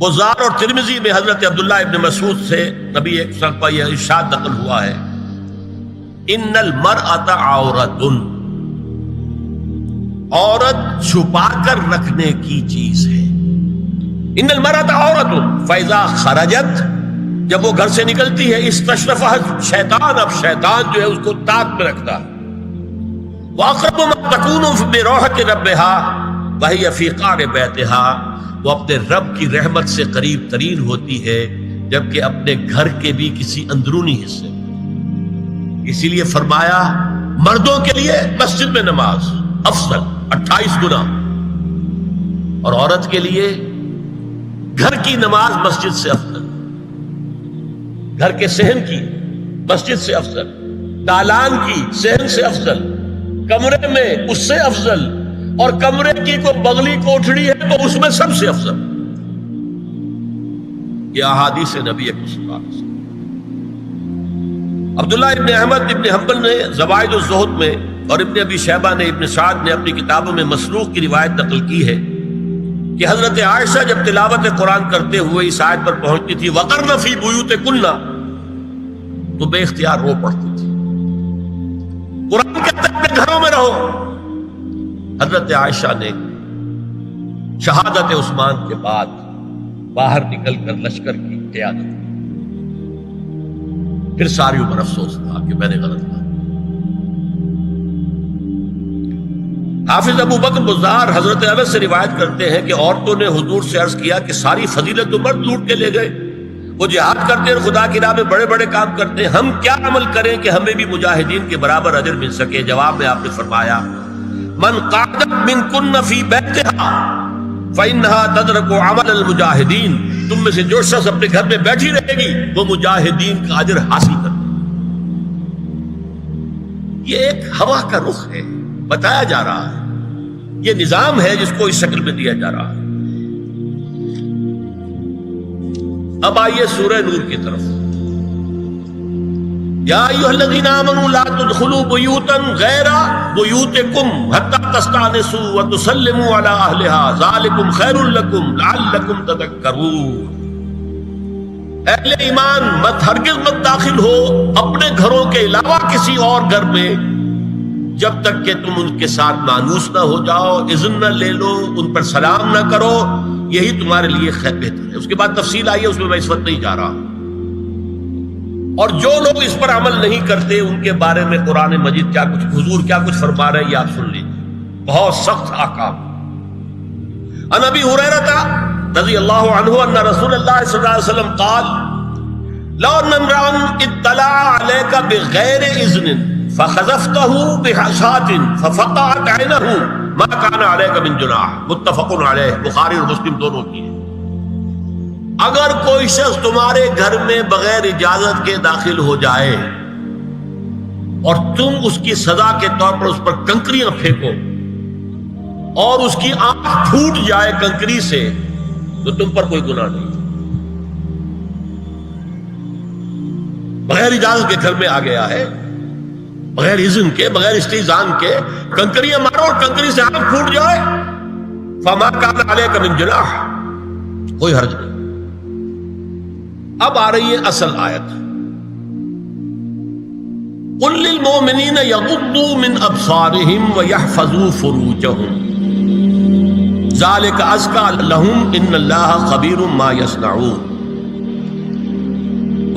بزار اور ترمذی میں حضرت عبداللہ ابن مسعود سے نبی ایک وسلم کا یہ ارشاد نقل ہوا ہے، ان المرأۃ عورۃ، عورت چھپا کر رکھنے کی چیز ہے۔ ان المرأۃ عورۃ فاذا خرجت، جب وہ گھر سے نکلتی ہے، استشرفها شیطان، اب شیطان جو ہے اس کو تاک میں رکھتا ہے۔ واقرب ما تکون بروحۃ ربها وهي في قعر بیتها، وہ اپنے رب کی رحمت سے قریب ترین ہوتی ہے جبکہ اپنے گھر کے بھی کسی اندرونی حصے میں۔ اسی لیے فرمایا مردوں کے لیے مسجد میں نماز افضل 28 گنا، اور عورت کے لیے گھر کی نماز مسجد سے افضل، گھر کے صحن کی مسجد سے افضل، دالان کی صحن سے افضل، کمرے میں اس سے افضل، اور کمرے کی کوئی بغلی کوٹھڑی ہے تو اس میں سب سے افضل۔ یہ احادیث نبی اکرم صلی اللہ علیہ وسلم۔ عبداللہ ابن احمد ابن حنبل نے زوائد الزہد میں اور ابن ابی شیبہ نے ابن سعد نے اپنی کتابوں میں مسروق کی روایت نقل کی ہے کہ حضرت عائشہ جب تلاوت قرآن کرتے ہوئے اس آیت پر پہنچتی تھی وَقَرْنَ فِي بُيُوتِكُنَّ، تو بے اختیار رو پڑتی تھی۔ قرآن کہتا ہے اپنے گھروں میں رہو۔ حضرت عائشہ نے شہادت عثمان کے بعد باہر نکل کر لشکر کی قیادت کی، پھر ساری عمر افسوس تھا کہ میں نے غلط کہا۔ حافظ ابو بکر بزار حضرت انس سے روایت کرتے ہیں کہ عورتوں نے حضور سے عرض کیا کہ ساری فضیلت تو مرد لوٹ کے لے گئے، وہ جہاد کرتے ہیں، خدا کی راہ میں بڑے بڑے کام کرتے ہیں، ہم کیا عمل کریں کہ ہمیں بھی مجاہدین کے برابر اجر مل سکے؟ جواب میں آپ نے فرمایا من قعدت منکن فی بیتہا فإنہا تدرک عمل المجاہدین، تم میں سے جو شخص اپنے گھر میں بیٹھی رہے گی وہ مجاہدین کا اجر حاصل کر لے۔ یہ ایک ہوا کا رخ ہے، بتایا جا رہا ہے، یہ نظام ہے جس کو اس شکل میں دیا جا رہا ہے۔ اب آئیے سورہ نور کی طرف۔ یا ایھا الذین آمنوا لا تدخلوا بیوتا غیر بیوتکم حتی تستأنسوا وتسلموا علی اہلها ذالکم خیر لکم لعلکم تذکرون۔ اہل ایمان مت ہرگز مت داخل ہو اپنے گھروں کے علاوہ کسی اور گھر میں جب تک کہ تم ان کے ساتھ مانوس نہ ہو جاؤ، اذن نہ لے لو، ان پر سلام نہ کرو، یہی تمہارے لیے خیر بہتر ہے۔ اس کے بعد تفصیل آئی ہے، اس میں میں اس وقت نہیں جا رہا۔ اور جو لوگ اس پر عمل نہیں کرتے ان کے بارے میں قرآن مجید کیا کچھ، حضور کیا کچھ فرما رہے ہیں یہ آپ سن لیجیے، بہت سخت احکام۔ عن ابی ہریرہ رضی اللہ عنہ ان رسول اللہ صلی اللہ علیہ وسلم قال لو ان امرأ اطلع علیک بغیر اذن فخذفته بحشاة ففقعت عینہ ما کان علیک من جناح، متفق علیہ، بخاری اور مسلم دونوں کی ہے۔ اگر کوئی شخص تمہارے گھر میں بغیر اجازت کے داخل ہو جائے اور تم اس کی سزا کے طور پر اس پر کنکریاں پھینکو اور اس کی آنکھ پھوٹ جائے کنکری سے، تو تم پر کوئی گناہ نہیں۔ بغیر اجازت کے گھر میں آ گیا ہے، بغیر اذن کے، بغیر استئذان کے کنکریاں مارو اور کنکری سے آنکھ پھوٹ جائے، فما کان علیک من جناح، کوئی حرج نہیں۔ اب آ رہی ہے اصل آیت، قل للمؤمنین یغضوا من ابصارهم ویحفظوا فروجهم ذلک ازکی لهم ان اللہ خبیر ما یصنعون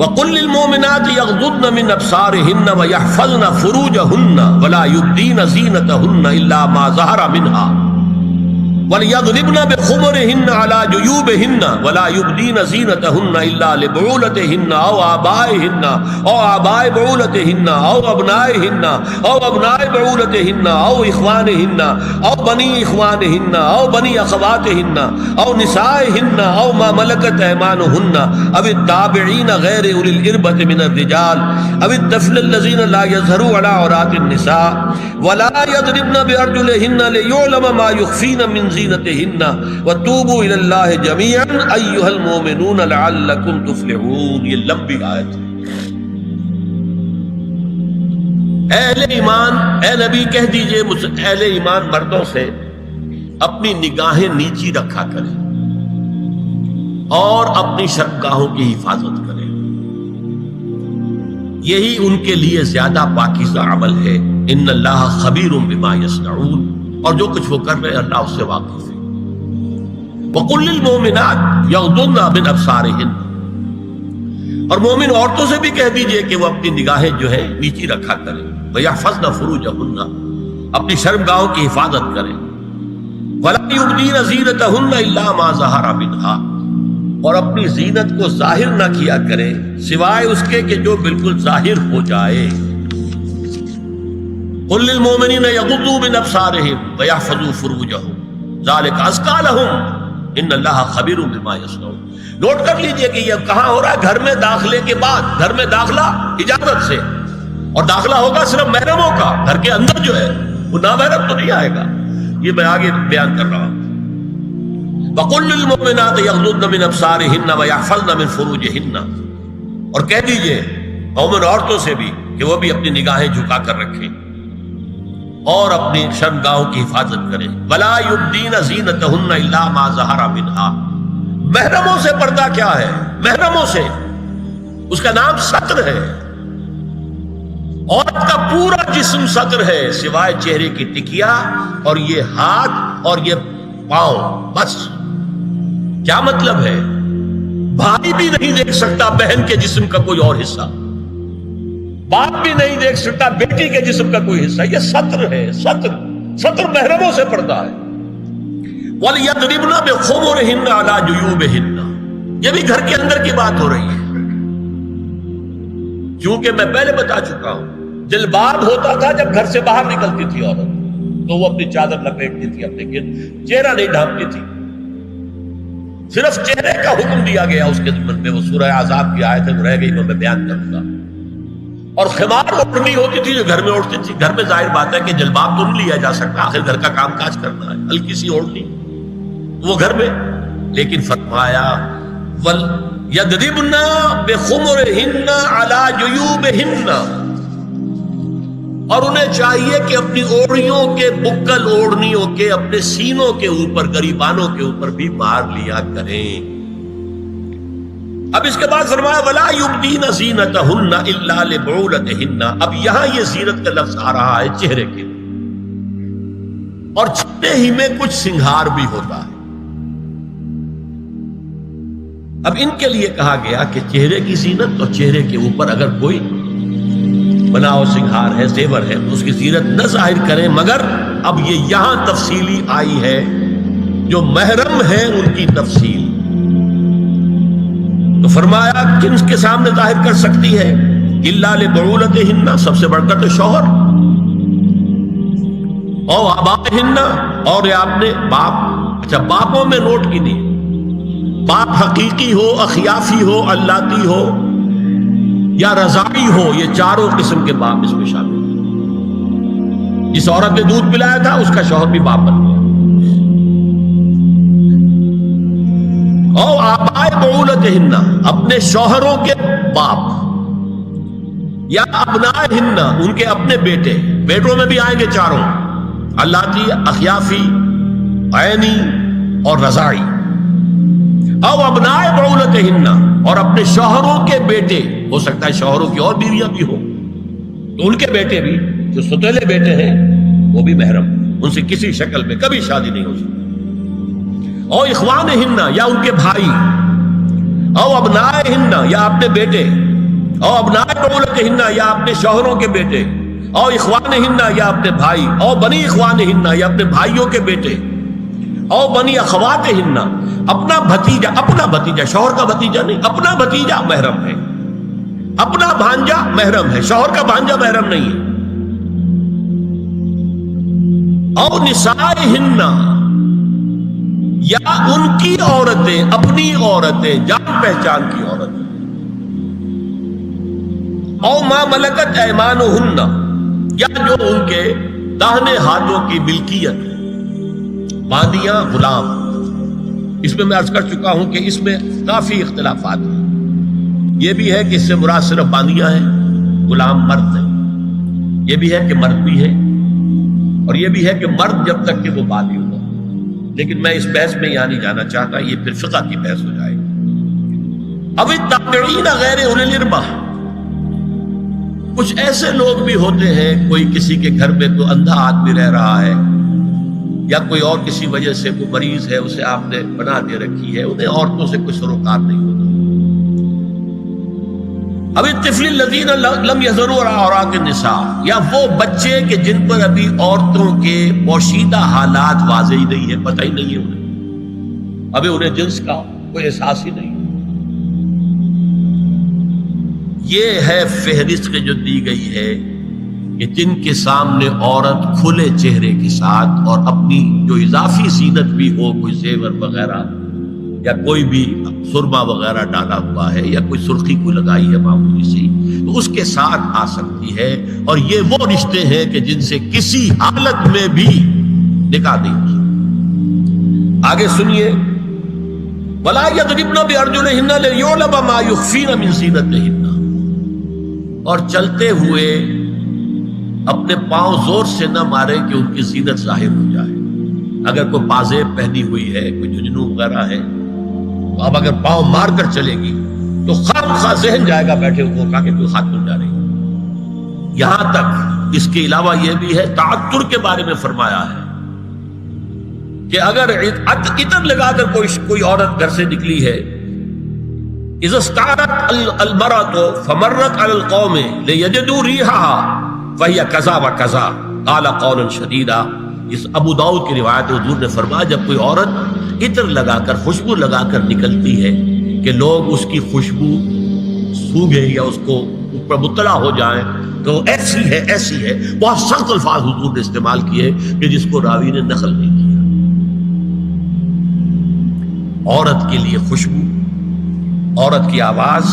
وقل للمؤمنات یغضضن من ابصارهن ویحفظن فروجهن ولا یبدین زینتهن الا ما ظہر منها وَلْيَضْرِبْنَ بِخُمُرِهِنَّ عَلَى جُيُوبِهِنَّ وَلَا يُبْدِينَ زِينَتَهُنَّ إِلَّا لِبُعُولَتِهِنَّ أَوْ آبَائِهِنَّ أَوْ آبَاءِ بُعُولَتِهِنَّ أَوْ أَبْنَائِهِنَّ أَوْ أَبْنَاءِ بُعُولَتِهِنَّ أَوْ إِخْوَانِهِنَّ أَوْ بَنِي إِخْوَانِهِنَّ أَوْ بَنِي أَخَوَاتِهِنَّ أَوْ نِسَائِهِنَّ أَوْ مَا مَلَكَتْ أَيْمَانُهُنَّ أَوِ التَّابِعِينَ غَيْرِ أُولِي الْإِرْبَةِ مِنَ الرِّجَالِ أَوِ الطَّفْلِ الَّذِينَ لَا يَظْهَرُوا عَلَى عَوْرَاتِ النِّسَاءِ وَلَا يَضْرِبْنَ بِأَرْجُلِهِنَّ لِيُعْلَمَ مَا يُخْفِينَ مِنْ زینتہن وتوبوا الی اللہ جميعا ایھا المؤمنون لعلکم تفلحون۔ یہ لمبی آیت ہے۔ اہل ایمان، اے نبی کہہ دیجئے اہل ایمان مردوں سے اپنی نگاہیں نیچی رکھا کریں، اور اپنی شرمگاہوں کی حفاظت کریں، یہی ان کے لیے زیادہ پاکیزہ عمل ہے۔ ان اللہ خبیر بما یصنعون، اور جو کچھ وہ کر رہے ہیں اللہ اس سے واقف ہے۔ وَقُلْ لِلْمُؤْمِنَاتِ يَغْضُضْنَ مِنْ أَبْصَارِهِنَّ، اور مومن عورتوں سے بھی کہہ دیجئے کہ وہ اپنی نگاہیں جو ہے نیچی رکھا کریں، وَيَحْفَظْنَ فُرُوجَهُنَّ، اپنی شرمگاہوں کی حفاظت کریں، وَلَا يُبْدِينَ زِينَتَهُنَّ إِلَّا مَا ظَهَرَ مِنْهَا، اور اپنی زینت کو ظاہر نہ کیا کریں سوائے اس کے کہ جو بالکل ظاہر ہو جائے۔ قُلْ لِلْمُؤْمِنِينَ يَغُضُّوا مِنْ أَبْصَارِهِمْ وَيَحْفَظُوا فُرُوجَهُمْ ذَلِكَ أَزْكَىٰ لَهُمْ إِنَّ اللَّهَ خَبِيرٌ بِمَا يَصْنَعُونَ۔ نوٹ کر لیجئے کہ یہ کہاں ہو رہا ہے؟ گھر میں داخلے کے بعد۔ گھر میں داخلہ اجازت سے، اور داخلہ ہوگا صرف محرموں کا۔ گھر کے اندر جو ہے وہ نامحرم تو نہیں آئے گا، یہ میں آگے بیان کر رہا ہوں۔ وَقُلْ لِلْمُؤْمِنَاتِ يَغْضُضْنَ مِنْ أَبْصَارِهِنَّ وَيَحْفَظْنَ مِنْ فُرُوجِهِنَّ، اور کہہ دیجئے مومن عورتوں سے بھی کہ وہ بھی اپنی نگاہیں جھکا کر رکھیں اور اپنی شرمگاہوں کی حفاظت کریں۔ وَلَا يُبْدِينَ زِينَتَهُنَّ إِلَّا مَا ظَهَرَ مِنْهَا، محرموں سے پردہ کیا ہے؟ محرموں سے، اس کا نام ستر ہے۔ عورت کا پورا جسم ستر ہے سوائے چہرے کی ٹکیا اور یہ ہاتھ اور یہ پاؤں، بس۔ کیا مطلب ہے؟ بھائی بھی نہیں دیکھ سکتا بہن کے جسم کا کوئی اور حصہ، باپ بھی نہیں دیکھ سکتا بیٹی کے جسم کا کوئی حصہ۔ یہ ستر ہے، ستر محرموں سے پردہ ہے۔ وَلْيَضْرِبْنَ بِخُمُرِهِنَّ عَلَىٰ جُيُوبِهِنَّ، یہ بھی گھر کے اندر کی بات ہو رہی ہے، کیونکہ میں پہلے بتا چکا ہوں جلباب ہوتا تھا جب گھر سے باہر نکلتی تھی عورت، تو وہ اپنی چادر لپیٹتی تھی اپنے گرد، چہرہ نہیں ڈھانپتی تھی، صرف چہرے کا حکم دیا گیا اس کے ضمن میں۔ وہ سورہ عذاب کی آیت ہے، وہ رہ گئی، میں بیان کروں گا۔ اور خمار اوڑھنی ہوتی تھی جو گھر میں اوڑھتی تھی۔ گھر میں ظاہر بات ہے کہ جلباب تو نہیں لیا جا سکتا، آخر گھر کا کام کاج کرنا ہے، ہلکی سی اوڑھنی وہ گھر میں، لیکن فرمایا وَلْيَضْرِبْنَ بِخُمُرِهِنَّ عَلَىٰ جُيُوبِهِنَّ، اور انہیں چاہیے کہ اپنی اوڑھیوں کے، بکل اوڑھنیوں کے اپنے سینوں کے اوپر، گریبانوں کے اوپر بھی مار لیا کریں۔ اب اس کے بعد فرمایا وَلَا يُبْدِينَ زِينَتَهُنَّ إِلَّا لِبُعُولَتِهِنَّ، اب یہاں یہ زینت کا لفظ آ رہا ہے چہرے کے، اور چہرے ہی میں کچھ سنگھار بھی ہوتا ہے۔ اب ان کے لیے کہا گیا کہ چہرے کی زینت، اور چہرے کے اوپر اگر کوئی بناؤ سنگھار ہے، زیور ہے، تو اس کی زینت نہ ظاہر کریں، مگر اب یہ یہاں تفصیلی آئی ہے، جو محرم ہے ان کی تفصیل۔ تو فرمایا کن کے سامنے ظاہر کر سکتی ہے؟ الا لبعولتہن، سب سے بڑھ کر تو شوہر، او آبائہن، اور یہ آپ نے باپ، اچھا باپوں میں نوٹ کی نہیں، باپ حقیقی ہو، اخیافی ہو، اللاتی ہو یا رضاعی ہو، یہ چاروں قسم کے باپ اس میں شامل ہیں۔ جس عورت نے دودھ پلایا تھا اس کا شوہر بھی باپ بن گیا۔ او آبائے بعولتہن، اپنے شوہروں کے باپ، یا ابنائہن، ان کے اپنے بیٹے، بیٹوں میں بھی آئیں گے چاروں، اللاتی، اخیافی، عینی اور رضاعی۔ او ابنائے بعولتہن، اور اپنے شوہروں کے بیٹے، ہو سکتا ہے شوہروں کی اور بیویاں بھی ہوں، تو ان کے بیٹے بھی، جو ستیلے بیٹے ہیں وہ بھی محرم، ان سے کسی شکل میں کبھی شادی نہیں ہو سکتی۔ او اخوانہن، یا ان کے بھائی، او ابنائہن، یا اپنے بیٹے، او ابنائے بعولتہن، یا اپنے شوہروں کے بیٹے، او اخوانہن، یا اپنے بھائی، او بنی اخوانہن، یا اپنے بھائیوں کے بیٹے، او بنی اخواتہن، اپنا بھتیجا، شوہر کا بھتیجا نہیں، اپنا بھتیجا محرم ہے، اپنا بھانجا محرم ہے، شوہر کا بھانجا محرم نہیں ہے۔ او نسائہن، یا ان کی عورتیں، اپنی عورتیں، جان پہچان کی عورتیں۔ او ما ملکت ایمانہن، یا جو ان کے داہنے ہاتھوں کی ملکیت ہے، باندیاں، غلام۔ اس میں عرض کر چکا ہوں کہ اس میں کافی اختلافات ہیں۔ یہ بھی ہے کہ اس سے مراد صرف باندیاں ہیں، غلام مرد ہیں، یہ بھی ہے کہ مرد بھی ہے، اور یہ بھی ہے کہ مرد جب تک کہ وہ بالغ ہو۔ لیکن میں اس بحث میں یہاں نہیں جانا چاہتا، یہ پھر فقہ کی بحث ہو جائے گی۔ اب التابعین غیر اولی الاربہ، کچھ ایسے لوگ بھی ہوتے ہیں، کوئی کسی کے گھر میں تو اندھا آدمی رہ رہا ہے، یا کوئی اور کسی وجہ سے کوئی مریض ہے، اسے آپ نے بنا دے رکھی ہے، انہیں عورتوں سے کوئی سروکار نہیں ہوتا۔ اب الطفل الذین لم یظہروا علی عورات النساء، یا وہ بچے کہ جن پر ابھی عورتوں کے پوشیدہ حالات واضح ہی نہیں ہے، پتہ ہی نہیں ہے انہیں، ابھی انہیں جنس کا کوئی احساس ہی نہیں۔ یہ ہے فہرست جو دی گئی ہے کہ جن کے سامنے عورت کھلے چہرے کے ساتھ اور اپنی جو اضافی زینت بھی ہو، کوئی زیور وغیرہ یا کوئی بھی سرما وغیرہ ڈالا ہوا ہے یا کوئی سرخی کو لگائی ہے معمولی سی، تو اس کے ساتھ آ سکتی ہے، اور یہ وہ رشتے ہیں کہ جن سے کسی حالت میں بھی نکاح نہیں ہو سکتا۔ آگے سنیے، وَلَا يَضْرِبْنَ بِأَرْجُلِهِنَّ لِيُعْلَمَ مَا يُخْفِينَ مِنْ زِينَتِهِنَّ، اور چلتے ہوئے اپنے پاؤں زور سے نہ مارے کہ ان کی زینت ظاہر ہو جائے۔ اگر کوئی پازیب پہنی ہوئی ہے، کوئی جھنجھنو وغیرہ ہے، تو اب اگر پاؤں مار کر چلے گی تو خواہ ذہن جائے گا بیٹھے ہوئے کا کہ کوئی خاتون جا رہی ہے۔ یہاں تک اس کے علاوہ یہ بھی ہے، تعطر کے بارے میں فرمایا ہے کہ اگر عطر لگا کر کوئی عورت گھر سے نکلی ہے، اذا استعارت المرأة فمرت على القوم ليجدوا ريحها فهي كذا وكذا قال قولا شديدا۔ اس ابو داؤد کی روایت حضور نے فرمایا جب کوئی عورت عطر لگا کر، خوشبو لگا کر نکلتی ہے کہ لوگ اس کی خوشبو سونگیں یا اس کو اوپر مطلع ہو جائیں تو ایسی ہے ایسی ہے، بہت سخت الفاظ حضور نے استعمال کیے کہ جس کو راوی نے نقل نہیں کیا۔ عورت کے لیے خوشبو، عورت کی آواز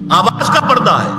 کا پردہ ہے۔